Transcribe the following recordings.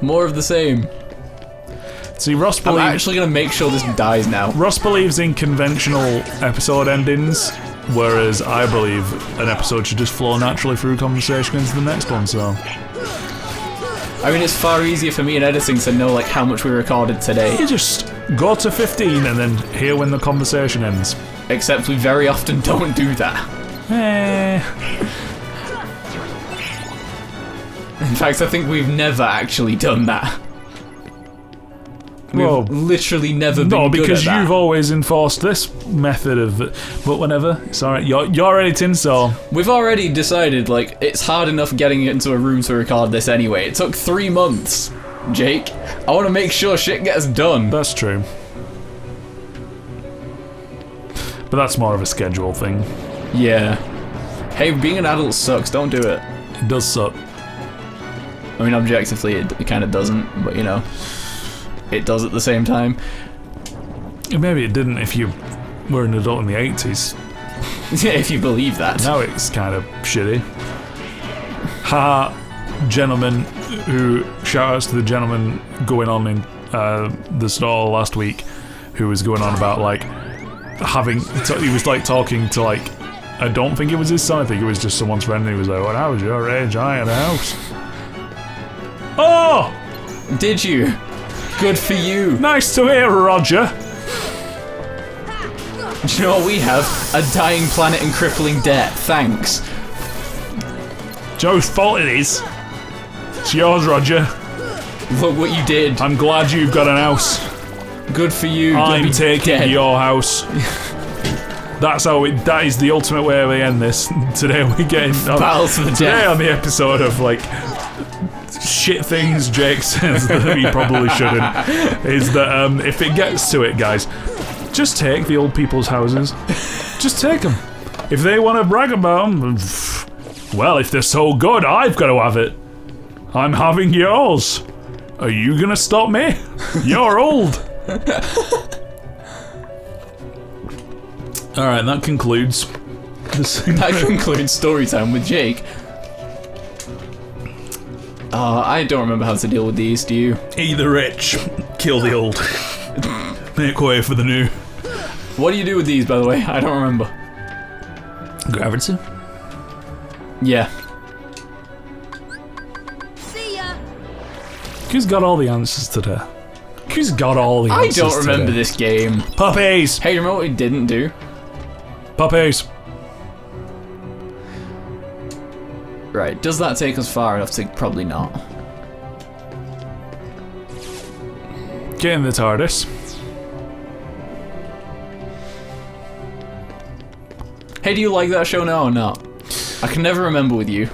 More of the same. See, Ross I'm believes... actually going to make sure this dies now. Ross believes in conventional episode endings, whereas I believe an episode should just flow naturally through conversation into the next one, so... I mean, it's far easier for me in editing to know, like, how much we recorded today. You just go to 15 and then hear when the conversation ends. Except we very often don't do that. In fact, I think we've never actually done that. We've literally never been No, good because at that. you've always enforced this method of... But whenever, it's alright. You're editing, so... We've already decided, like, it's hard enough getting into a room to record this anyway. It took 3 months, Jake. I want to make sure shit gets done. That's true. But that's more of a schedule thing. Yeah. Hey, being an adult sucks. Don't do it. It does suck. I mean, objectively, it kind of doesn't, but, you know, it does at the same time. Maybe it didn't if you were an adult in the 80s. If you believe that. Now it's kind of shitty. Ha, gentlemen who... Shout-outs to the gentleman going on in the stall last week who was going on about, like, having... he was, like, talking to, like... I don't think it was his son, I think it was just someone's friend, and he was like, when I was your age, I had a house. Oh! Did you? Good for you. Nice to hear, Roger. Do you know what we have? A dying planet and crippling debt. Thanks. Joe's fault it is. It's yours, Roger. Look what you did. I'm glad you've got an house. Good for you. I'm taking dead. your house. That is the ultimate way we end this. Today we're getting... Battle to the Today death. on the episode of, like... shit things Jake says that he probably shouldn't is that if it gets to it, guys, just take the old people's houses. Just take them. If they want to brag about them, well, if they're so good, I've got to have it. I'm having yours. Are you gonna stop me? You're old. Alright, that concludes That concludes story time with Jake. I don't remember how to deal with these, do you? Eat the rich, kill the old. Make way for the new. What do you do with these, by the way? I don't remember. Gravity? Yeah. See ya. Who's got all the answers today? Who's got all the I answers don't remember today? this game. Puppies! Hey, remember what we didn't do? Puppies! Right, does that take us far enough to... Probably not. Get in the TARDIS. Hey, do you like that show now or not? I can never remember with you.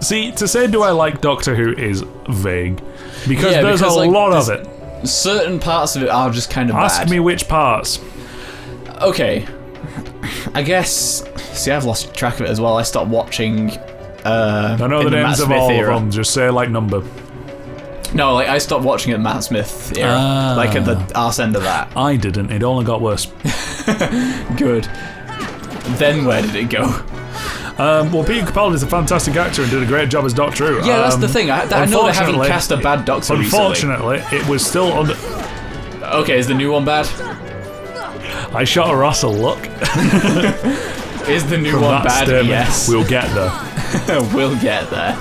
See, to say do I like Doctor Who is vague. Because Yeah, there's because, a like, lot of there's- it. Certain parts of it are just kind of bad. Ask me which parts. Okay. I guess... See, I've lost track of it as well. I stopped watching... I know in the Matt names of Smith all era. of them, just say like number. No, like, I stopped watching at Matt Smith era. Ah. Like, at the arse end of that. I didn't, it only got worse. Good. Then where did it go? Well, Peter Capaldi's a fantastic actor and did a great job as Doctor Who. Yeah, that's the thing. I know they haven't unfortunately- cast a bad Doctor recently. Unfortunately, it was still under... Okay, is the new one bad? I shot a Ross a look. Is the new From one that bad? statement. Yes. We'll get there. We'll get there.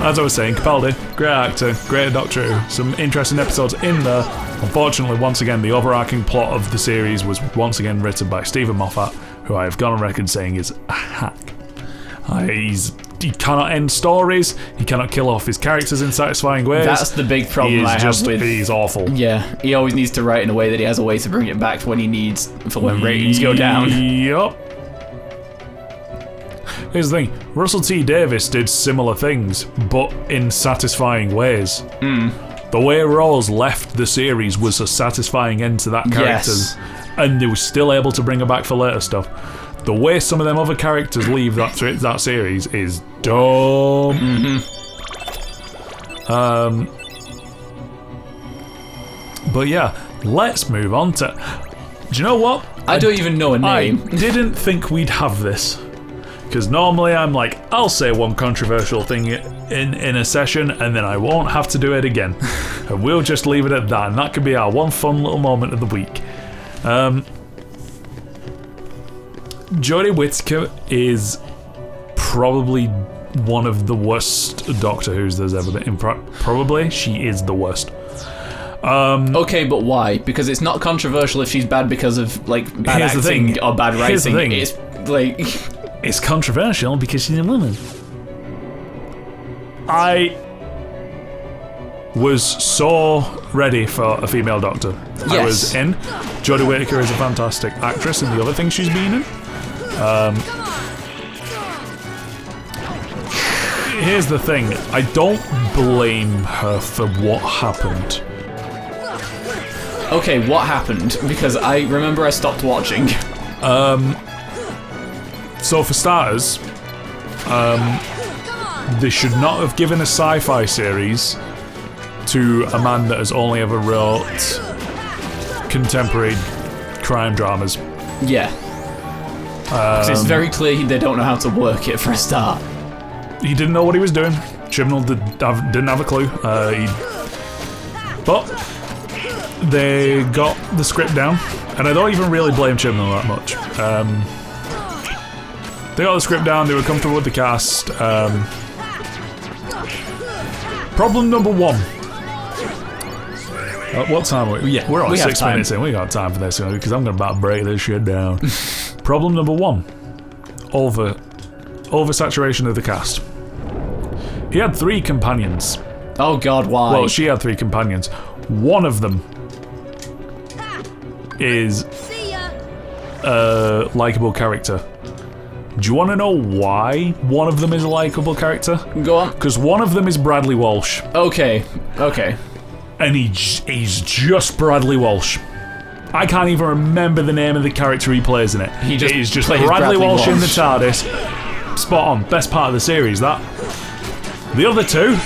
As I was saying, Capaldi, great actor, great Doctor Who, some interesting episodes in there. Unfortunately, once again, the overarching plot of the series was once again written by Stephen Moffat, who I have gone on record saying is a hack. He cannot end stories, he cannot kill off his characters in satisfying ways. That's the big problem I have with... He's awful. Yeah, he always needs to write in a way that he has a way to bring it back when he needs, for when ratings go down. Yup. Here's the thing, Russell T Davies did similar things, but in satisfying ways. The way Rose left the series was a satisfying end to that character, and they were still able to bring her back for later stuff. The way some of them other characters leave that series is dumb. But yeah, let's move on to... Do you know what? I don't even know a I name. didn't think we'd have this. because normally I'm like, I'll say one controversial thing in a session and then I won't have to do it again. And we'll just leave it at that, and that could be our one fun little moment of the week. Jodie Whittaker is probably one of the worst Doctor Who's there's ever been. Probably, she is the worst. Okay, but why? Because it's not controversial if she's bad because of like bad acting or bad writing. It's like it's controversial because she's a woman. I was so ready for a female Doctor. Yes. I was in. Jodie Whittaker is a fantastic actress in the other things she's been in. Here's the thing. I don't blame her for what happened. Okay, what happened? Because I remember I stopped watching. So for starters, they should not have given a sci-fi series to a man that has only ever wrote contemporary crime dramas. Yeah. Because it's very clear they don't know how to work it for a start. He didn't know what he was doing. Chibnall didn't have a clue. But they got the script down, and I don't even really blame Chibnall that much. They got the script down, they were comfortable with the cast. Problem number one. What time are we? Yeah, we're on 6 minutes in. We got time for this because I'm about to break this shit down. Problem number one. Oversaturation of the cast. He had 3 companions. Oh god, why? Well, she had 3 companions. One of them is a likeable character. Do you want to know why one of them is a likeable character? Go on. Because one of them is Bradley Walsh. Okay. And he's just Bradley Walsh. I can't even remember the name of the character he plays in it. It is just Bradley Walsh in the TARDIS. Spot on. Best part of the series, that. The other two.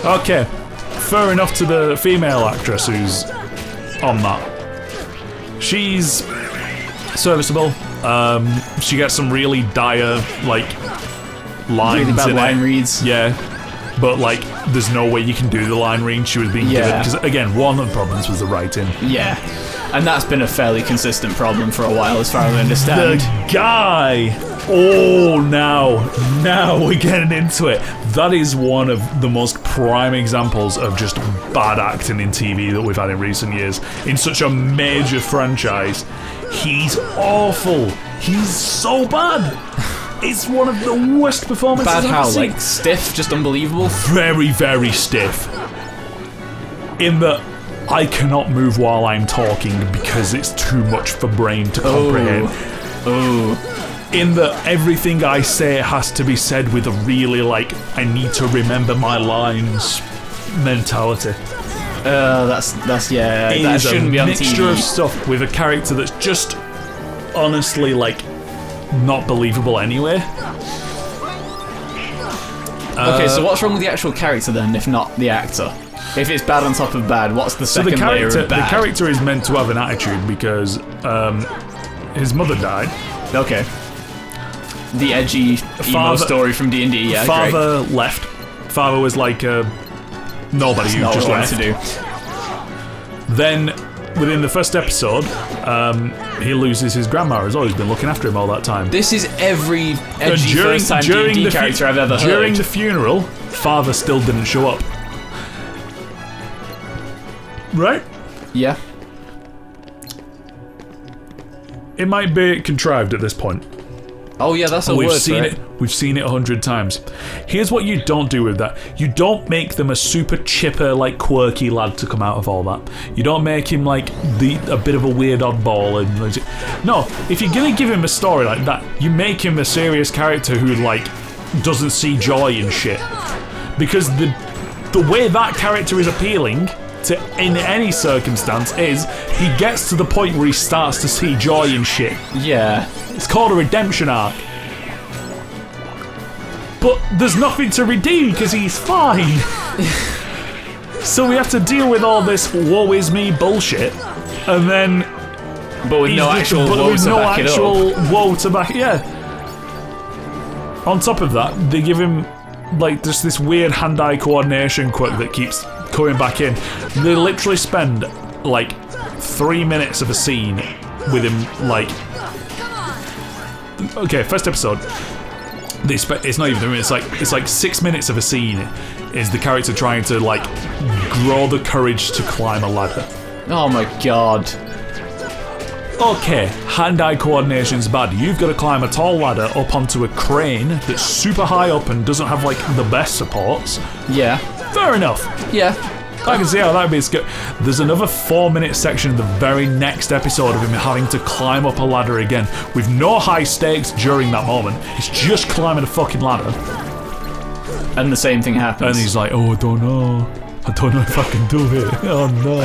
Okay. Fair enough to the female actress who's on that. She's serviceable. She gets some really dire, like, lines really bad in line it. reads. Yeah. But, like, there's no way you can do the line read she was being given. Because, again, one of the problems was the writing. Yeah. And that's been a fairly consistent problem for a while, as far as I understand. The guy! Oh, now we're getting into it. That is one of the most prime examples of just bad acting in TV that we've had in recent years. In such a major franchise. He's awful. He's so bad. It's one of the worst performances Bad I've how? ever seen. Like, stiff? Just unbelievable? Very, very stiff. In that I cannot move while I'm talking because it's too much for brain to comprehend. Oh. In that everything I say has to be said with a really, like, I need to remember my lines mentality. That shouldn't be on TV. It is a mixture of stuff with a character that's just honestly, like, not believable anyway. Okay, so what's wrong with the actual character then, if not the actor? If it's bad on top of bad, what's the second layer of bad? The character is meant to have an attitude because his mother died. Okay. The edgy emo story from D&D, yeah, Father left. Father was like nobody who just left. To do. Then, within the first episode, he loses his grandma, who's always been looking after him all that time. This is every edgy first-time D&D character I've ever heard. During the funeral, Father still didn't show up. Right? Yeah. It might be contrived at this point. Oh yeah, that's a word, right? We've seen it 100 times. Here's what you don't do with that. You don't make them a super chipper, like, quirky lad to come out of all that. You don't make him, like, a bit of a weird oddball. No, if you're going to give him a story like that, you make him a serious character who, like, doesn't see joy in shit. Because the way that character is appealing to in any circumstance is he gets to the point where he starts to see joy in shit. Yeah. It's called a redemption arc. But there's nothing to redeem because he's fine. So we have to deal with all this woe is me bullshit, and then but with no actual woe to back it up. woe to back it. Yeah. On top of that, they give him like just this weird hand-eye coordination quirk that keeps coming back in. They literally spend like 3 minutes of a scene with him, like. Okay, first episode. It's not even 3 minutes. It's like 6 minutes of a scene. Is the character trying to like grow the courage to climb a ladder? Oh my god. Okay, hand-eye coordination's bad. You've got to climb a tall ladder up onto a crane that's super high up and doesn't have like the best supports. Yeah. Fair enough. Yeah. I can see how that'd be good. There's another 4-minute section in the very next episode of him having to climb up a ladder again with no high stakes during that moment. He's just climbing a fucking ladder. And the same thing happens. And he's like, oh, I don't know if I can do it. Oh no,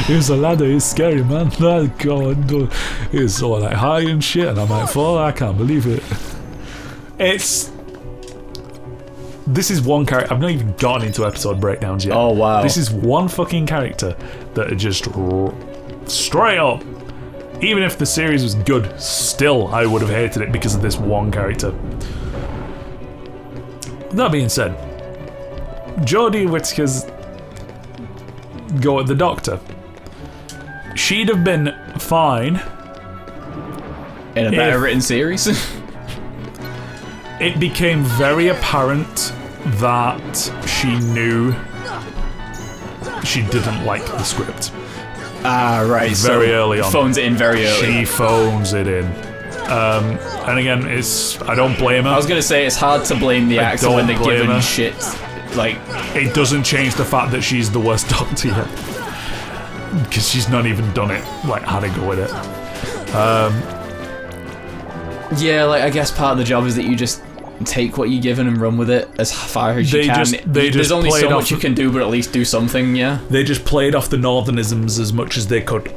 here's a ladder, it's scary, man. Oh god, it's so like high and shit, and I'm like, fall, I can't believe it. This is one character. I've not even gotten into episode breakdowns yet. Oh wow. This is one fucking character that are just straight up. Even if the series was good, still I would have hated it because of this one character. That being said, Jodie Whittaker's go at the Doctor. She'd have been fine in a better written series. It became very apparent that she knew she didn't like the script. Ah, right. Very early on. Phones it in very early. She phones it in. And again, I don't blame her. I was going to say, it's hard to blame the actor when they're given shit. Like, it doesn't change the fact that she's the worst Doctor yet. Because she's not even done it, like, had a go at it. Yeah, like, I guess part of the job is that you just take what you're given and run with it as far as you can. There's only so much you can do, but at least do something, yeah? They just played off the Northernisms as much as they could.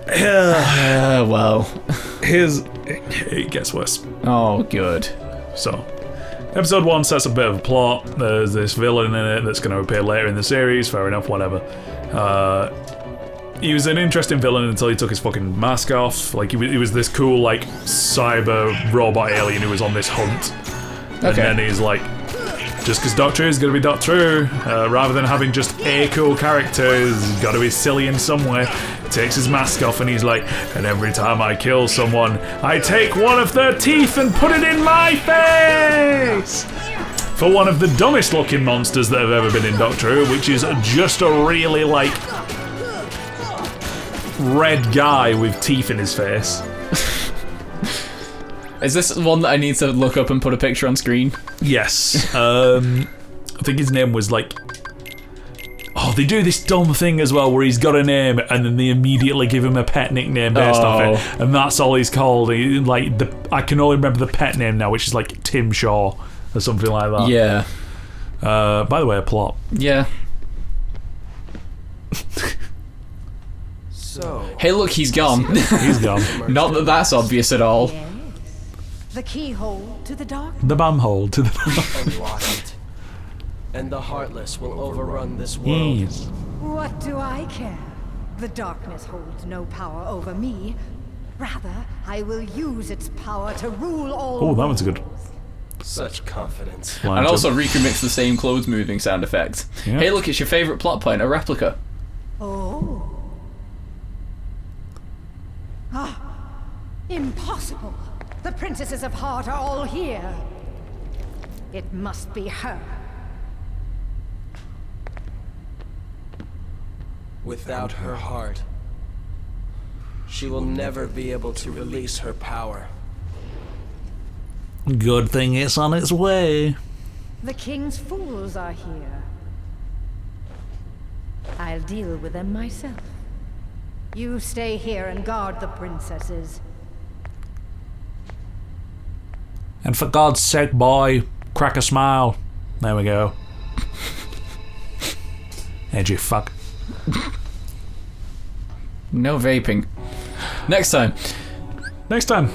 Well. It gets worse. Oh, good. So, episode 1 sets a bit of a plot. There's this villain in it that's going to appear later in the series. Fair enough, whatever. He was an interesting villain until he took his fucking mask off. Like, he was this cool, like, cyber robot alien who was on this hunt. Okay. And then he's like, just because Doctor is going to be Doctor Who, rather than having just a cool character, he's got to be silly in some way. Takes his mask off and he's like, and every time I kill someone, I take one of their teeth and put it in my face! For one of the dumbest looking monsters that have ever been in Doctor Who, which is just a really, like, red guy with teeth in his face. Is this one that I need to look up and put a picture on screen? Yes. I think his name was like... Oh, they do this dumb thing as well where he's got a name and then they immediately give him a pet nickname based off it. And that's all he's called. I can only remember the pet name now, which is like Tim Shaw or something like that. Yeah. By the way, a plot. Yeah. So. Hey, look, he's gone. He's gone. Not that that's obvious at all. Yes. The keyhole to the dark. The bumhole to the... Unlock it. And the Heartless will overrun this world. Yes. What do I care? The darkness holds no power over me. Rather, I will use its power to rule all. Oh, that one's good. Such confidence. And also Riku makes the same clothes moving sound effect. Yeah. Hey, look, it's your favourite plot point, a replica. Oh. Ah. Impossible. The princesses of Heart are all here. It must be her. Without her heart, she will never be able to release her power. Good thing it's on its way. The king's fools are here. I'll deal with them myself. You stay here and guard the princesses. And for God's sake, boy, crack a smile. There we go. Edgy fuck. No vaping. Next time. Next time.